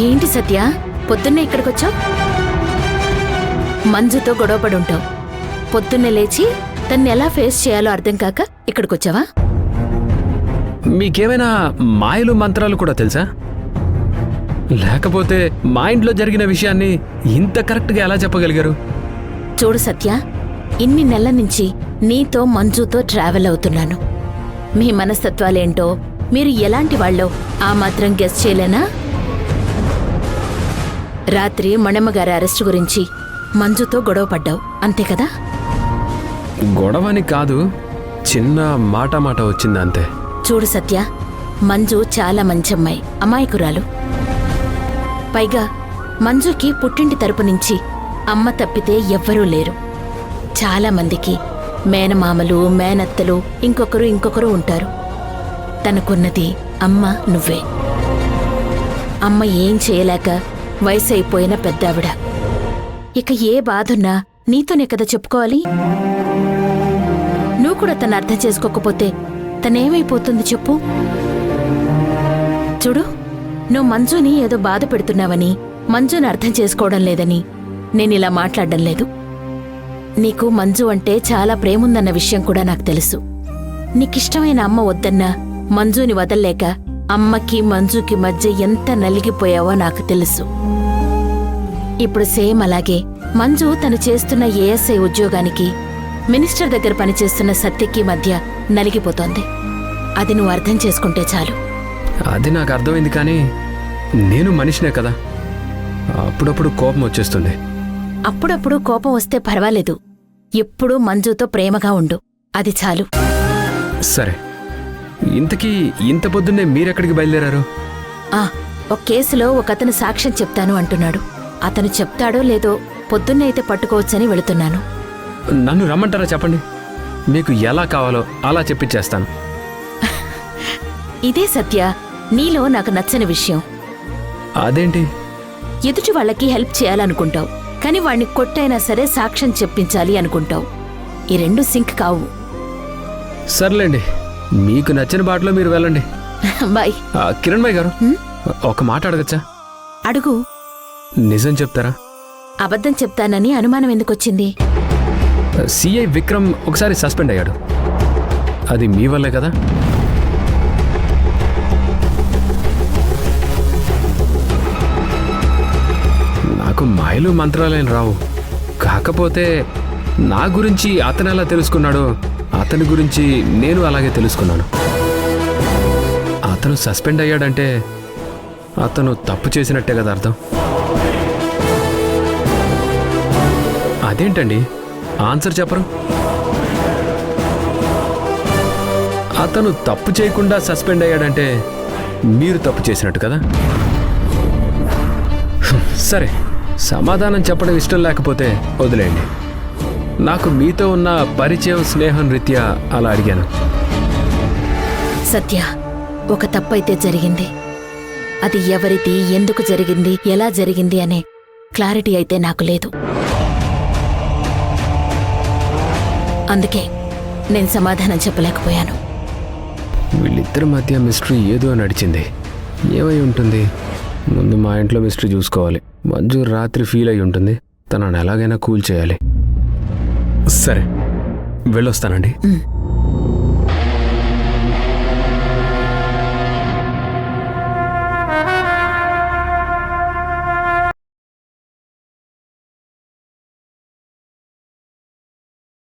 ఏంటి సత్య, పొద్దున్నే ఇక్కడికొచ్చావు? మంజుతో గొడవపడి ఉంటావు. పొద్దున్నే లేచి తన్ని ఎలా ఫేస్ చేయాలో అర్థం కాక ఇక్కడికొచ్చావా? మీకేమైనా మాయలు మంత్రాలు కూడా తెలుసా? లేకపోతే మా ఇంట్లో జరిగిన విషయాన్ని ఇంత కరెక్ట్గా ఎలా చెప్పగలిగారు? చూడు సత్య, ఇన్ని నెలల నుంచి నీతో మంజుతో ట్రావెల్ అవుతున్నాను. మీ మనస్తత్వాలేంటో, మీరు ఎలాంటి వాళ్ళో ఆ మాత్రం గెస్ చేయలేనా? రాత్రి మణమ్మగారి అరెస్టు గురించి మంజుతో గొడవ పడ్డావు, అంతే కదా? గొడవని కాదు, చిన్న మాట వచ్చింది అంతే. చూడు సత్య, మంజు చాలా మంచి అమ్మాయి, అమాయకురాలు. పైగా మంజుకి పుట్టింటి తరపు నుంచి అమ్మ తప్పితే ఎవ్వరూ లేరు. చాలా మందికి మేనమామలు, మేనత్తలు, ఇంకొకరు ఉంటారు. తనకున్నది అమ్మ నువ్వే. అమ్మ ఏం చేయలేక వయసు అయిపోయిన పెద్దావిడ. ఇక ఏ బాధున్నా నీతోనే కదా చెప్పుకోవాలి. నువ్వు కూడా తను అర్థం చేసుకోకపోతే తనేమైపోతుంది చెప్పు? చూడు, నువ్వు మంజుని ఏదో బాధ పెడుతున్నావని, మంజుని అర్థం చేసుకోవడం లేదని నేనిలా మాట్లాడడం లేదు. నీకు మంజు అంటే చాలా ప్రేముందన్న విషయం కూడా నాకు తెలుసు. నీకిష్టమైన అమ్మ వద్దన్నా మంజుని వదల్లేక అమ్మకి మంజుకి మధ్య ఎంత నలిగిపోయావో నాకు తెలుసు. ఇప్పుడు సేమ్ అలాగే మంజు తను చేస్తున్న ఏఎస్ఐ ఉద్యోగానికి, మినిస్టర్ దగ్గర పనిచేస్తున్న సత్యకి మధ్య నలిగిపోతోంది. అది నువ్వు అర్థం చేసుకుంటే చాలు. అది నాకు అర్థమైంది, కానీ నేను మనిషినే కదా, అప్పుడప్పుడు కోపం వచ్చేస్తుంది. అప్పుడప్పుడు కోపం వస్తే పర్వాలేదు. ఎప్పుడూ మంజుతో ప్రేమగా ఉండు, అది చాలు. సరే, ఇంతకీ ఇంత పొద్దున్నే మీరెక్కడికి బయలుదేరారు? ఒక కేసులో ఒకతను సాక్ష్యం చెప్తాను అంటున్నాడు. అతను చెప్తాడో లేదో పొద్దున్నే అయితే పట్టుకోవచ్చని వెళుతున్నాను. నన్ను రమ్మంటారా? చెప్పండి, మీకు ఎలా కావాలో అలా చెప్పిచ్చేస్తాను. ఇదే సత్య, నీలో నాకు నచ్చని విషయం. అదేంటి? ఎదుటి వాళ్ళకి హెల్ప్ చేయాలనుకుంటావు, కానీ వాణ్ణి కొట్టైనా సరే సాక్ష్యం చెప్పించాలి అనుకుంటావు. ఈ రెండు సింక్ కావు. సర్లేండి, మీకు నచ్చిన బాటలో మీరు వెళ్ళండి. బాయ్. కిరణ్ భాయ్ గారు, ఒక మాట అడగచ్చా? అడుగు. నిజం చెప్తారా? అబద్ధం చెప్తానని అనుమానం ఎందుకొచ్చింది? సిఐ విక్రమ్ ఒకసారి సస్పెండ్ అయ్యాడు, అది మీ వల్లే కదా? నాకు మాయలు మంత్రాలేం రావు. కాకపోతే నా గురించి అతను ఎలా తెలుసుకున్నాడో, అతని గురించి నేను అలాగే తెలుసుకున్నాను. అతను సస్పెండ్ అయ్యాడంటే అతను తప్పు చేసినట్టే కదా అర్థం. అదేంటండి ఆన్సర్ చెప్పరు? అతను తప్పు చేయకుండా సస్పెండ్ అయ్యాడంటే మీరు తప్పు చేసినట్టు కదా? సరే, సమాధానం చెప్పడం ఇష్టం లేకపోతే వదిలేయండి. నాకు మీతో ఉన్న పరిచయం, స్నేహం రీత్యా అలా అడిగాను. సత్య, ఒక తప్పైతే జరిగింది. అది ఎవరిది, ఎందుకు జరిగింది, ఎలా జరిగింది అనే క్లారిటీ అయితే నాకు లేదు. అందుకే నేను సమాధానం చెప్పలేకపోయాను. వీళ్ళిద్దరి మధ్య మిస్టరీ ఏదో నడిచింది. ఏమై ఉంటుంది? ముందు మా ఇంట్లో మిస్టరీ చూసుకోవాలి. మంజు రాత్రి ఫీల్ అయి ఉంటుంది, తనను ఎలాగైనా కూల్ చేయాలి. సరే, వెళ్ళొస్తానండి.